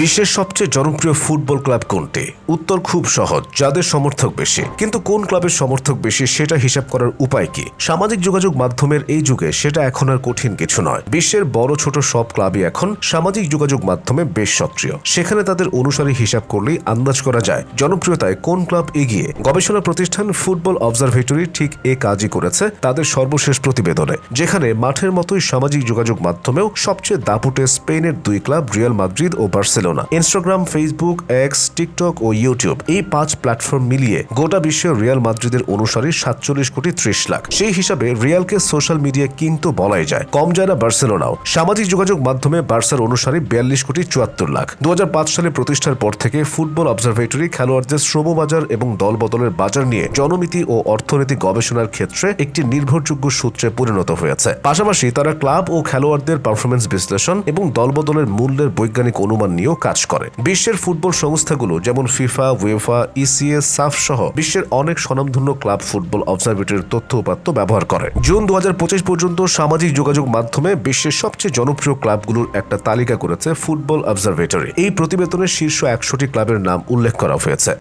বিশ্বের সবচেয়ে জনপ্রিয় ফুটবল ক্লাব কোনটি? উত্তর খুব সহজ, যাদের সমর্থক বেশি। কিন্তু কোন ক্লাবের সমর্থক বেশি সেটা হিসাব করার উপায় কি? সামাজিক যোগাযোগ মাধ্যমের এই যুগে সেটা এখন আর কঠিন কিছু নয়। বিশ্বের বড় ছোট সব ক্লাবই এখন সামাজিক যোগাযোগ মাধ্যমে বেশ সক্রিয়। সেখানে তাদের অনুসারী হিসাব করলেই আন্দাজ করা যায় জনপ্রিয়তায় কোন ক্লাব এগিয়ে। গবেষণা প্রতিষ্ঠান ফুটবল অবজারভেটরি ঠিক এ কাজই করেছে তাদের সর্বশেষ প্রতিবেদনে, যেখানে মাঠের মতোই সামাজিক যোগাযোগ মাধ্যমেও সবচেয়ে দাপুটে স্পেনের দুই ক্লাব রিয়াল মাদ্রিদ ও Barcelona. Instagram, Facebook, X, TikTok ও ইউটিউব এই 5 প্ল্যাটফর্ম মিলিয়ে গোটা বিশ্বে রিয়াল মাদ্রিদের অনুসারী 47,30,00,000। সেই হিসাবে রিয়ালকে সোশ্যাল মিডিয়া কিন্তু বলাই যায়, কম যায় না বার্সেলোনাও। সামাজিক যোগাযোগ মাধ্যমে বার্সার অনুসারী 42,74,00,000। 2005 সালে প্রতিষ্ঠার পর থেকে ফুটবল অবজারভেটরি খেলোয়াড়দের শ্রমবাজার এবং দলবদলের বাজার নিয়ে জনমিতি ও অর্থনৈতিক গবেষণার ক্ষেত্রে একটি নির্ভরযোগ্য সূত্রে পরিণত হয়েছে। পাশাপাশি তারা ক্লাব ও খেলোয়াড়দের পারফরমেন্স বিশ্লেষণ এবং দলবদলের মূল্যের বৈজ্ঞানিক অনুমান নিয়েও কাজ করে। বিশ্বের ফুটবল সংস্থাগুলো যেমন ফিফা, উয়েফা, ইসিএ, সাফ সহ বিশ্বের অনেক স্বনামধন্য ক্লাব ফুটবল অবজারভেটরির তথ্য উপাত্ত ব্যবহার করে। জুন 2025 পর্যন্ত সামাজিক যোগাযোগ মাধ্যমে বিশ্বের সবচেয়ে জনপ্রিয় ক্লাবগুলোর একটা তালিকা করেছে ফুটবল অবজারভেটরি। এই প্রতিবেদনে শীর্ষ 100টি ক্লাবের নাম উল্লেখ করা হয়েছে।